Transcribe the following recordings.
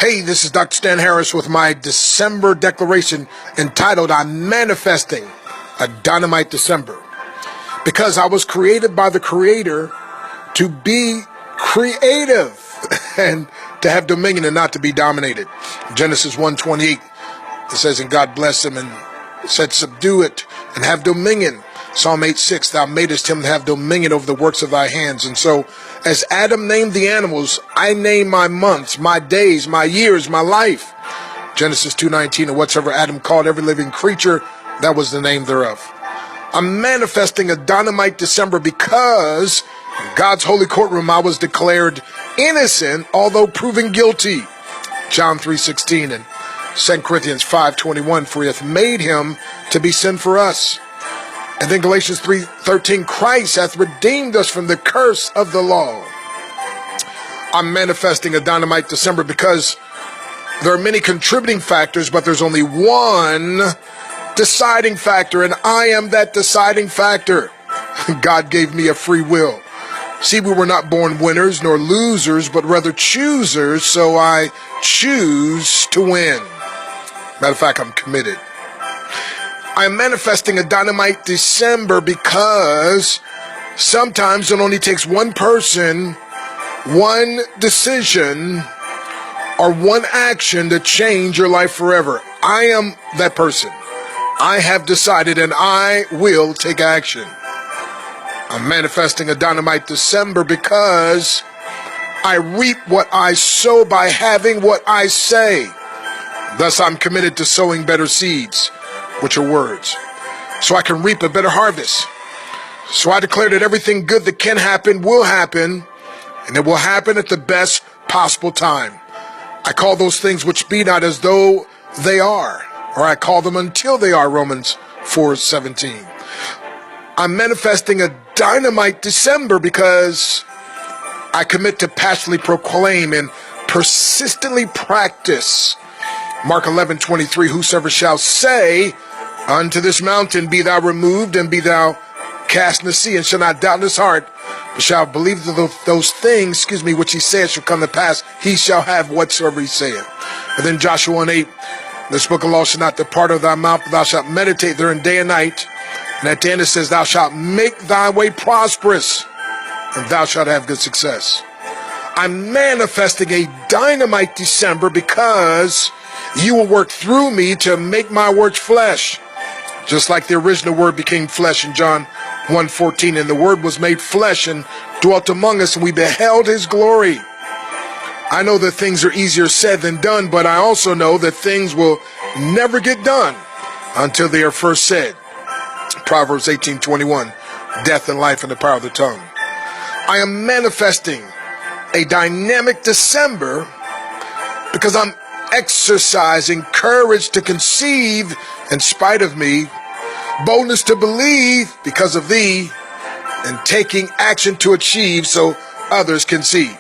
Hey, this is Dr. Stan Harris with my December declaration entitled, I'm manifesting a dynamite December. Because I was created by the Creator to be creative and to have dominion and not to be dominated. Genesis 1:28, it says, and God blessed him and said, subdue it and have dominion. Psalm 8:6, thou madest him to have dominion over the works of thy hands. And so as Adam named the animals, I name my months, my days, my years, my life. Genesis 2:19, and whatsoever Adam called every living creature, that was the name thereof. I'm manifesting a dynamite December because in God's holy courtroom I was declared innocent, although proven guilty. John 3:16 and 2 Corinthians 5:21, for he hath made him to be sin for us. And then Galatians 3:13, Christ hath redeemed us from the curse of the law. I'm manifesting a dynamite December because there are many contributing factors, but there's only one deciding factor, and I am that deciding factor. God gave me a free will. See, we were not born winners nor losers, but rather choosers, so I choose to win. Matter of fact, I'm committed. I'm manifesting a dynamite December because sometimes it only takes one person, one decision, or one action to change your life forever. I am that person. I have decided and I will take action. I'm manifesting a dynamite December because I reap what I sow by having what I say. Thus, I'm committed to sowing better seeds, which are words, so I can reap a better harvest. So I declare that everything good that can happen will happen, and it will happen at the best possible time. I call those things which be not as though they are, or I call them until they are, Romans 4:17. I'm manifesting a dynamite December because I commit to passionately proclaim and persistently practice Mark 11:23, whosoever shall say unto this mountain, be thou removed and be thou cast in the sea, and shall not doubt in his heart, but shall believe that those things, which he saith shall come to pass, he shall have whatsoever he saith. And then Joshua 1:8, this book of law shall not depart of thy mouth, but thou shalt meditate therein day and night. And at the end it says, thou shalt make thy way prosperous, and thou shalt have good success. I'm manifesting a dynamite December because you will work through me to make my words flesh. Just like the original word became flesh in John 1:14, and the word was made flesh and dwelt among us, and we beheld his glory. I know that things are easier said than done, but I also know that things will never get done until they are first said. Proverbs 18:21, death and life in the power of the tongue. I am manifesting a dynamic December because I'm exercising courage to conceive in spite of me, boldness to believe because of thee, and taking action to achieve so others can see.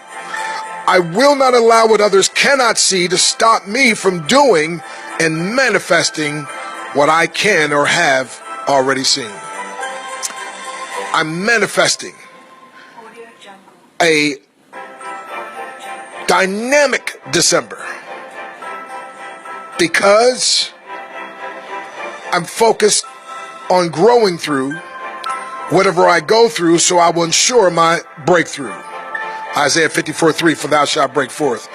I will not allow what others cannot see to stop me from doing and manifesting what I can or have already seen. I'm manifesting a dynamic December because I'm focused on growing through whatever I go through, so I will ensure my breakthrough. Isaiah 54:3, for thou shalt break forth.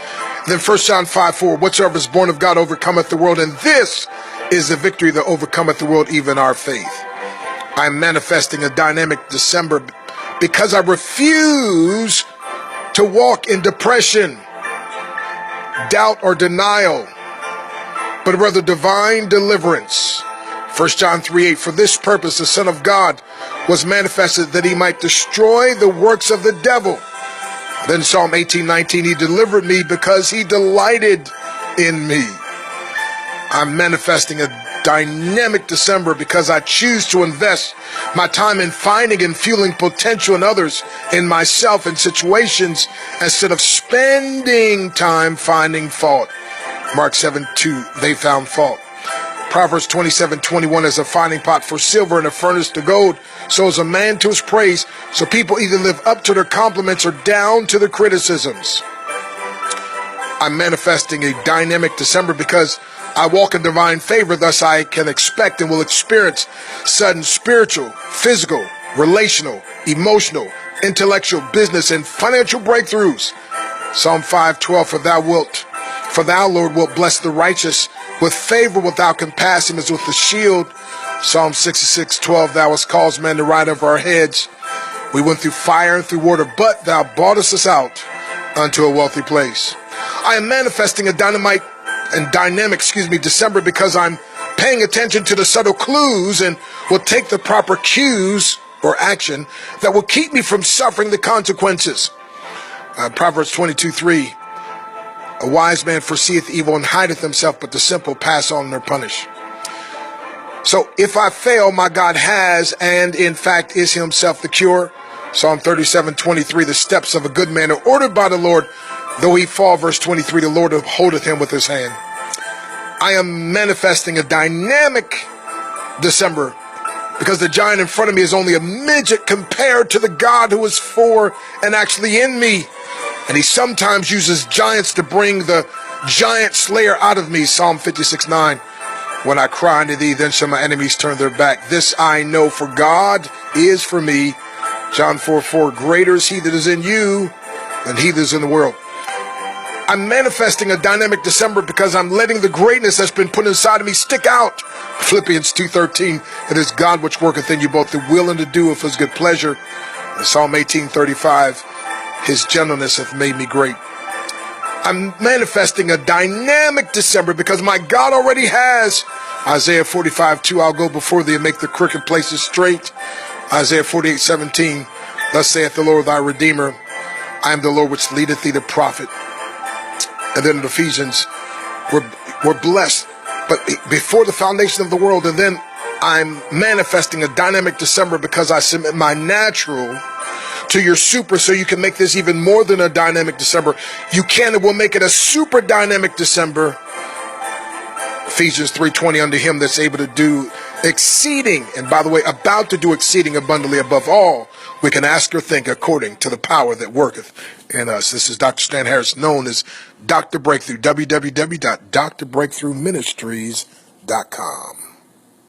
Then 1 John 5:4, whatsoever is born of God overcometh the world, and this is the victory that overcometh the world, even our faith. I'm manifesting a dynamic December because I refuse to walk in depression, doubt, or denial, but rather divine deliverance. 1 John 3:8, for this purpose the Son of God was manifested, that he might destroy the works of the devil. Then Psalm 18:19, he delivered me because he delighted in me. I'm manifesting a dynamic December because I choose to invest my time in finding and fueling potential in others, in myself, in situations, instead of spending time finding fault. Mark 7:2, they found fault. Proverbs 27:21, as a finding pot for silver and a furnace to gold, so is a man to his praise. So people either live up to their compliments or down to their criticisms. I'm manifesting a dynamic December because I walk in divine favor. Thus, I can expect and will experience sudden spiritual, physical, relational, emotional, intellectual, business, and financial breakthroughs. Psalm 5:12, for thou, Lord, wilt bless the righteous with favor, without compassion as with the shield. Psalm 66:12, thou hast caused men to ride over our heads. We went through fire and through water, but thou broughtest us out unto a wealthy place. I am manifesting a dynamic December because I'm paying attention to the subtle clues and will take the proper cues or action that will keep me from suffering the consequences. Proverbs 22:3, a wise man foreseeth evil and hideth himself, but the simple pass on and are punished. So if I fail, my God has and in fact is himself the cure. Psalm 37:23, the steps of a good man are ordered by the Lord. Though he fall, verse 23, the Lord holdeth him with his hand. I am manifesting a dynamic December because the giant in front of me is only a midget compared to the God who is for and actually in me. And he sometimes uses giants to bring the giant slayer out of me. Psalm 56:9. When I cry unto thee, then shall my enemies turn their back. This I know, for God is for me. John 4:4. Greater is he that is in you than he that is in the world. I'm manifesting a dynamic December because I'm letting the greatness that's been put inside of me stick out. Philippians 2:13. It is God which worketh in you both the will and to do of his good pleasure. And Psalm 18:35. His gentleness hath made me great. I'm manifesting a dynamic December because my God already has. Isaiah 45:2, I'll go before thee and make the crooked places straight. Isaiah 48:17, thus saith the Lord thy Redeemer, I am the Lord which leadeth thee to profit. And then in Ephesians, we're blessed, but before the foundation of the world. And then I'm manifesting a dynamic December because I submit my natural to your super, so you can make this even more than a dynamic December. You can and will make it a super dynamic December. Ephesians 3:20, unto him that's able to do exceeding, and by the way, about to do exceeding abundantly above all we can ask or think, according to the power that worketh in us. This is Dr. Stan Harris, known as Dr. Breakthrough, www.drbreakthroughministries.com.